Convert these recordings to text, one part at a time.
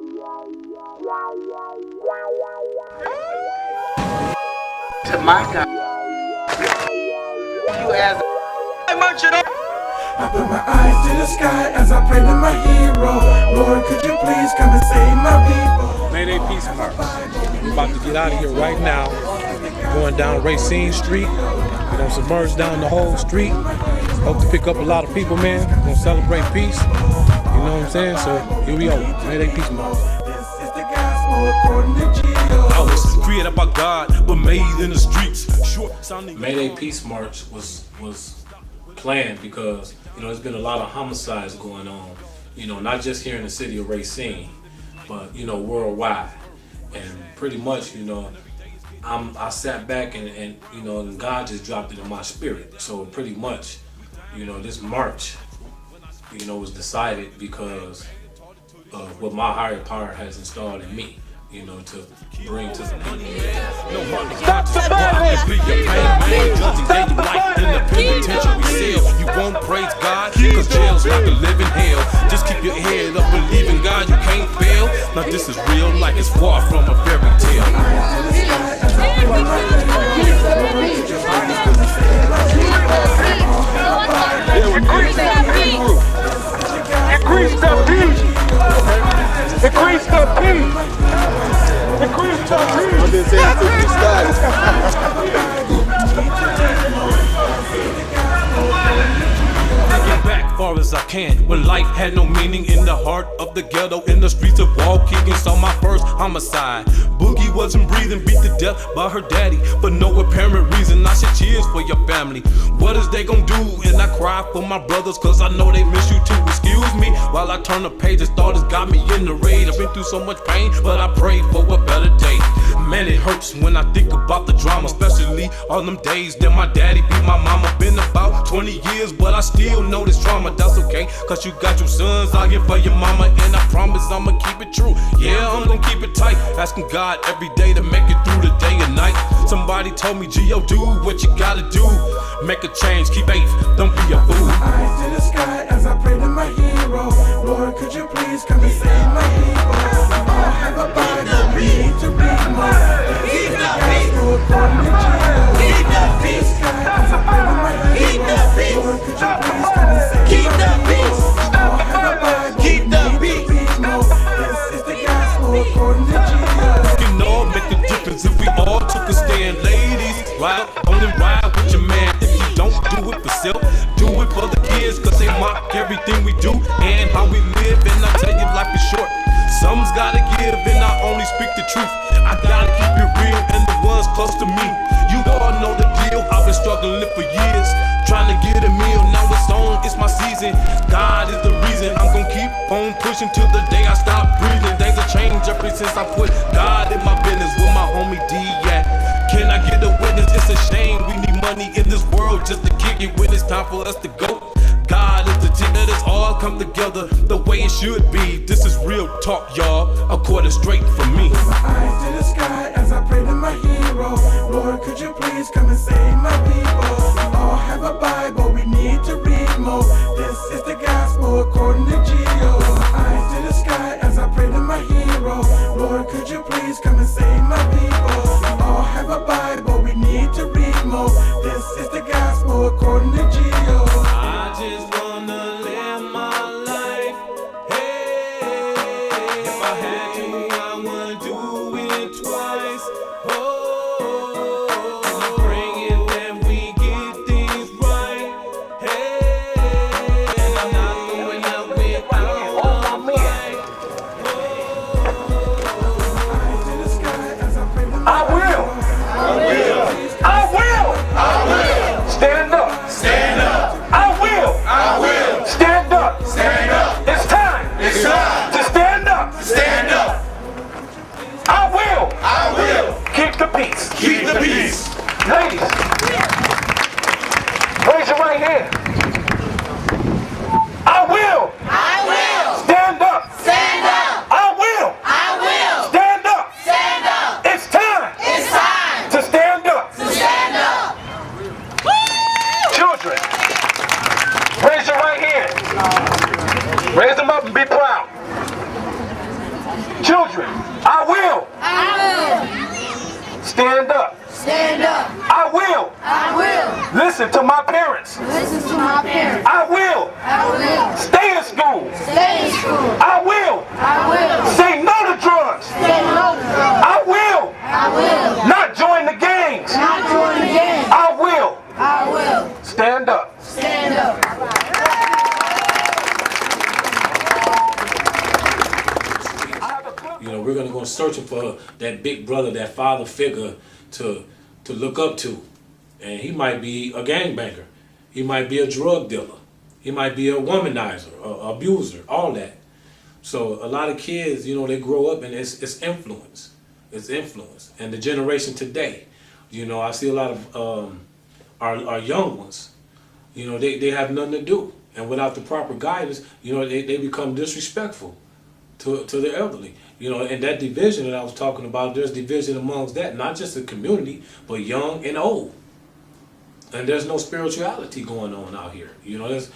To my God, you as I put my eyes to the sky as I pray to my hero. Lord, could you please come and save my people? Mayday Peace March. We're about to get out of here right now. Going down Racine Street. We're gonna submerge down the whole street. Hope to pick up a lot of people, man. We're gonna celebrate peace. You know what I'm saying? So here we go. Mayday Peace March. This is the gospel according to Jesus. I was created by God, but made in the streets. Mayday Peace March was planned because, you know, there's been a lot of homicides going on, you know, not just here in the city of Racine, but, you know, worldwide. And pretty much, you know, I sat back and you know, and God just dropped it in my spirit. So pretty much, you know, this march, you know, was decided because of what my higher power has installed in me, you know, to bring to the people. Stop the violence! Be your pain, man. Judging daily life in the penitentiary cell. You won't praise God, cause jail's like a living hell. Just keep your head up, believe in God, you can't fail. Now this is real life, it's far from a fairy tale. increase the peace. Increase the peace. Increase the peace. I've been saying since we started. Get back far as I can when life had no meaning in the heart of the ghetto, in the streets of Waukegan. Saw my first homicide. Boogie wasn't breathing, beat to death by her daddy for no apparent reason. I said cheers for your family. What is they gonna do? And I cry for my brothers cause I know they miss you too. Excuse me while I turn the pages. Thought it's got me in the rage. I've been through so much pain, but I pray for a better day. Man, it hurts when I think about the drama, especially all them days that my daddy beat my mama. Been about 20 years, but I still know this trauma. That's okay, cause you got your sons out here for your mama, and I promise I'ma keep it true. Yeah, I'm gonna keep it tight, asking God every day to make it through the day and night. Somebody told me, Gio, do what you gotta do. Make a change, keep faith, don't be a fool. Eyes to the sky as I pray to my hero. Lord, could you please come and save my people? We all have a Bible, we need to read more. Keep the peace. Keep the peace. As I pray to my hero. Lord, could you please come and save Keep the my peace. people? We all have a Bible, Keep the we need peace. to read more. This is the gospel according to Jesus. We can all make a difference if we all took a stand. Ladies, ride on and ride with your man. If you don't do it for self, do it for the kids, cause they mock everything we do and how we live. And I tell you, life is short. Some's gotta give, and I only speak the truth. I gotta keep it real, and the ones close to me. You all know the deal. I've been struggling for years, trying to get a meal. Now it's on, it's my season. God is the reason. I'm gonna keep on pushing till the day I stop breathing. Things have changed ever since I put God in my business. With my homie D at? Can I get a witness? It's a shame we need money in this world just to kick it when it's time for us to go. God is the ticket, it's all come together the way it should be. This is real talk, y'all, according straight from me. My eyes to the sky as I pray to my hero. Lord, could you please come and save my people? We all have a Bible, we need to read more. This is the gospel according to Jesus. My eyes to the sky as I pray to my hero. Lord, could you please come and save my people? We all have a Bible, we need to read more. This is the gospel according to Jesus. I just wanna live my life. Hey, if I had to, I would do it twice. Oh, bring it Children, I will. Stand up. Stand up. I will. I will. Listen to my parents. Listen to my parents. I will. I will. Stay in school. Stay in school. I will. I will. Say no to drugs. Say no to drugs. I will. I will. Not join the gangs. Not join the gang. I will. I will. Stand up. Stand up. You know, we're gonna go searching for that big brother, that father figure to look up to. And he might be a gangbanger. He might be a drug dealer. He might be a womanizer, a abuser, all that. So a lot of kids, you know, they grow up and it's influence. It's influence. And the generation today, you know, I see a lot of our young ones, you know, they have nothing to do. And without the proper guidance, you know, they become disrespectful to the elderly. You know, and that division that I was talking about, there's division amongst that, not just the community, but young and old. And there's no spirituality going on out here. You know, there's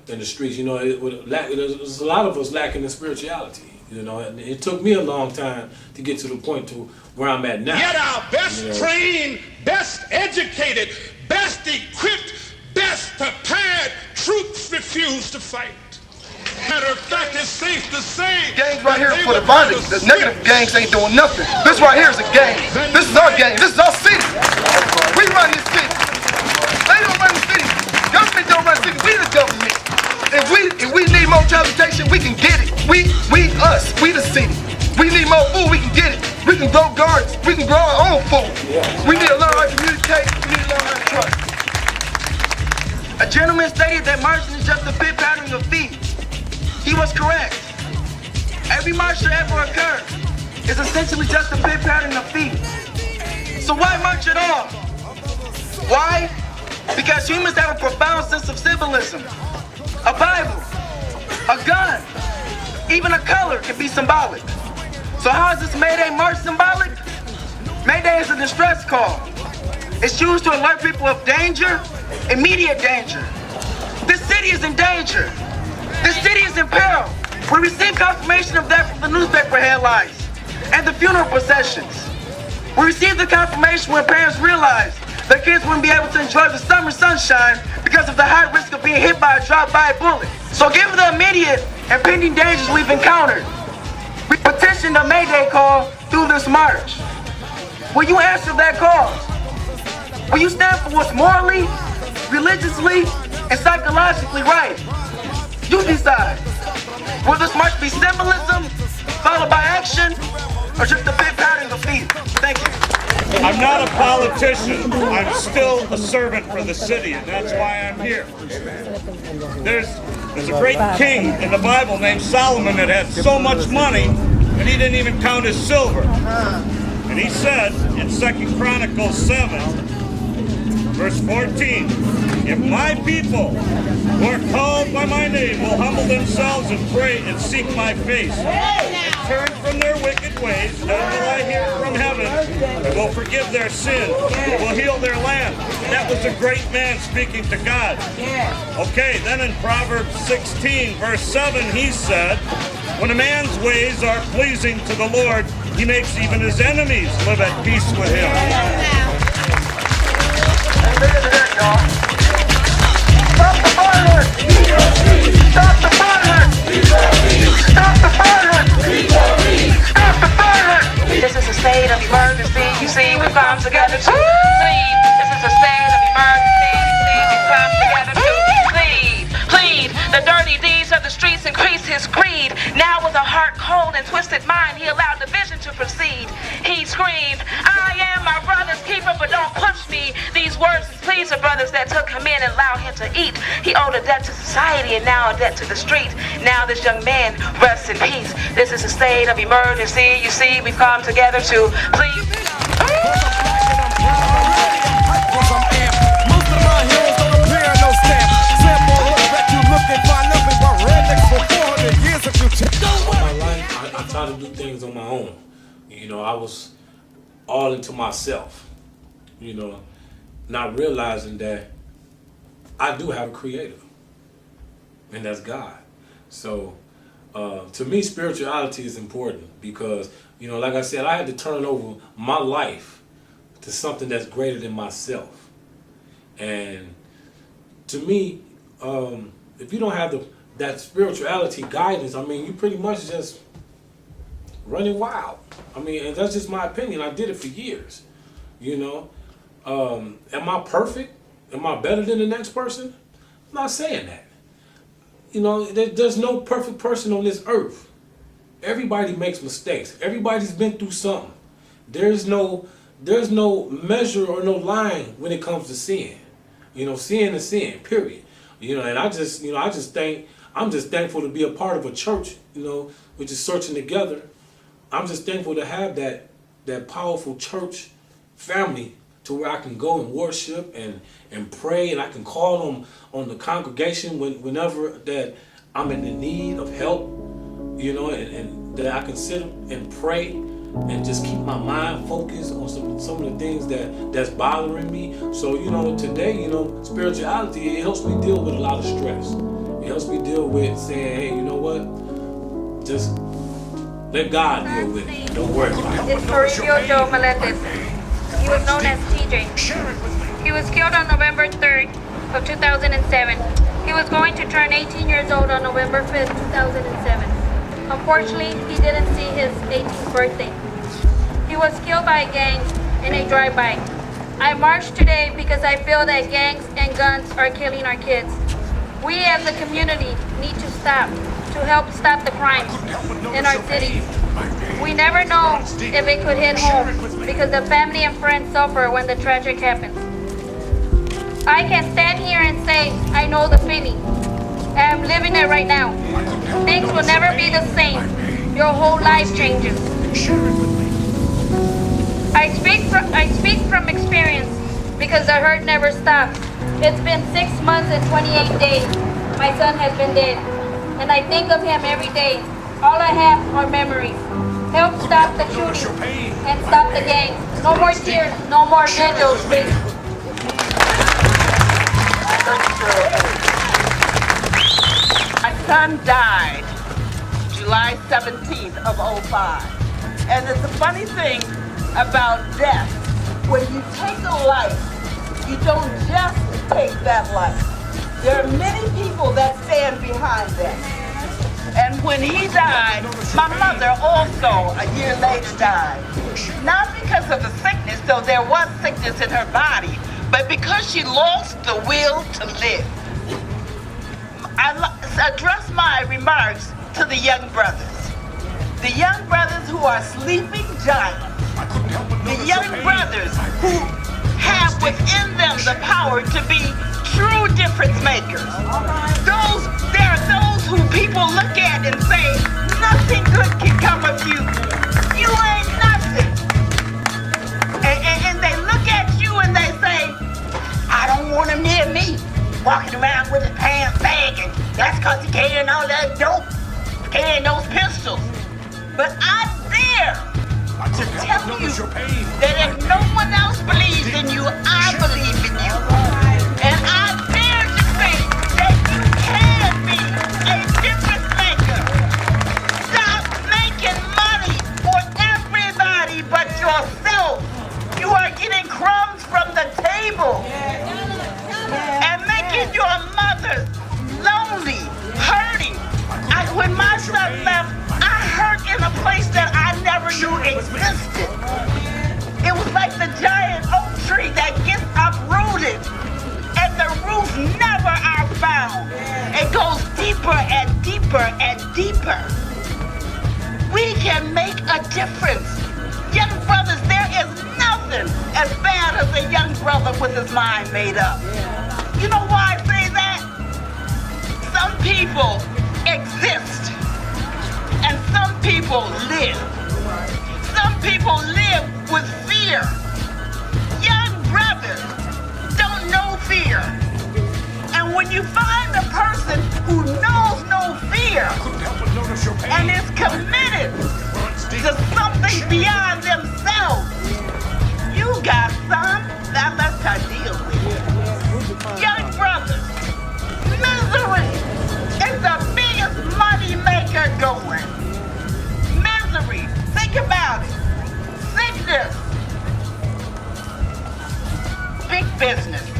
in the streets, you know, there's a lot of us lacking in spirituality. You know, and it took me a long time to get to the point to where I'm at now. Yet our best trained, best educated, best equipped, best prepared troops refuse to fight. Matter of fact, it's safe to say Gangs right here for the bondage. The negative gangs ain't doing nothing. This right here is a gang. This is our gang. This is our city. We run this city. They don't run the city. Government don't run the city. We the government. If we need more transportation, we can get it. We the city. We need more food, we can get it. We can grow gardens. We can grow our own food. We need to learn how to communicate. We need to learn how to trust. A gentleman stated that marching is just a pit pattering of feet. He was correct. Every march that ever occurred is essentially just a pit pattern of feet. So why march at all? Why? Because humans have a profound sense of symbolism. A Bible, a gun, even a color can be symbolic. So how is this May Day march symbolic? May Day is a distress call. It's used to alert people of danger, immediate danger. This city is in danger. This city is in peril. We received confirmation of that from the newspaper headlines and the funeral processions. We received the confirmation when parents realized their kids wouldn't be able to enjoy the summer sunshine because of the high risk of being hit by a drive-by bullet. So given the immediate and pending dangers we've encountered, we petitioned a May Day call through this march. Will you answer that call? Will you stand for what's morally, religiously, and psychologically right? You decide. Will this march be symbolism, followed by action, or just a big patting of feet? Thank you. I'm not a politician. I'm still a servant for the city, and that's why I'm here. There's a great king in the Bible named Solomon that had so much money that he didn't even count his silver. And he said in 2 Chronicles 7, verse 14, if my people who are called by my name will humble themselves and pray and seek my face and turn from their wicked ways, then will I hear from heaven and will forgive their sin, will heal their land. That was a great man speaking to God. Okay, then in Proverbs 16, verse 7, he said, when a man's ways are pleasing to the Lord, he makes even his enemies live at peace with him. Stop the violence! Stop the violence! Stop the violence! Stop the violence! This is a state of emergency. You see, we come together to plead. This is a state of emergency. You see, we come together to plead. Plead. The dirty deeds of the streets increase his creed. Now with a heart cold and twisted mind, he allowed division to proceed. He screamed, I am my brother's keeper, but don't push me. These words displeased the brothers that took him in and allowed him to eat. He owed a debt to society and now a debt to the street. Now this young man rests in peace. This is a state of emergency. You see, we've come together to plead. I try to do things on my own. You know, I was all into myself. You know, not realizing that I do have a creator, and that's God. So To me, spirituality is important because, you know, like I said, I had to turn over my life to something that's greater than myself. And to me, if you don't have that spirituality guidance, I mean, you pretty much just running wild. I mean, and that's just my opinion. I did it for years, you know. Am I perfect? Am I better than the next person? I'm not saying that. You know, there's no perfect person on this earth. Everybody makes mistakes. Everybody's been through something. There's no measure or no line when it comes to sin. You know, sin is sin, period. You know, and I'm just thankful to be a part of a church, you know, which is searching together. I'm just thankful to have that powerful church family to where I can go and worship and pray, and I can call on the congregation whenever that I'm in the need of help, you know, and that I can sit and pray and just keep my mind focused on some of the things that's bothering me. So, you know, today, you know, spirituality, it helps me deal with a lot of stress. It helps me deal with saying, hey, you know what, just let God deal with it. Don't worry about it. It's Toribio Joe Melendez. He was known as TJ. He was killed on November 3rd of 2007. He was going to turn 18 years old on November 5th, 2007. Unfortunately, he didn't see his 18th birthday. He was killed by a gang in a drive-by. I marched today because I feel that gangs and guns are killing our kids. We as a community need to stop to help stop the crimes in our cities. We never know if it could hit home because the family and friends suffer when the tragic happens. I can stand here and say I know the feeling. I'm living it right now. Things will never be the same. Your whole life changes. I speak from experience because the hurt never stops. It's been 6 months and 28 days. My son has been dead, and I think of him every day. All I have are memories. Help stop the shooting and stop the gangs. No more tears, no more vigils, please. My son died July 17th of 05. And it's a funny thing about death. When you take a life, you don't just take that life. There are many people that stand behind that. And when he died, my mother also a year later died. Not because of the sickness, though there was sickness in her body, but because she lost the will to live. I address my remarks to the young brothers. The young brothers who are sleeping giants. The young brothers who have within them the power to be true difference makers. There are those who people look at and say, nothing good can come of you. You ain't nothing. And they look at you and they say, I don't want him near me, walking around with his pants sagging. That's because he carrying all that dope, carrying those pistols. But I dare to tell you that if no one else believes in you, I believe in you. And I dare to say that you can be a difference maker. Stop making money for everybody but yourself. You are getting crumbs from the table and making your mother lonely, hurting. When my son left, I hurt in a place that I never knew existed. It was like the giant oak tree that gets uprooted and the roots never are found. It goes deeper and deeper and deeper. We can make a difference. Young brothers, there is nothing as bad as a young brother with his mind made up. You know why I say that? Some people exist and some people live. Some people live with fear. Young brothers don't know fear. And when you find a person who knows no fear and is committed to something beyond themselves, you got some that lets her deal with. Young brothers, misery is the biggest money maker going. business.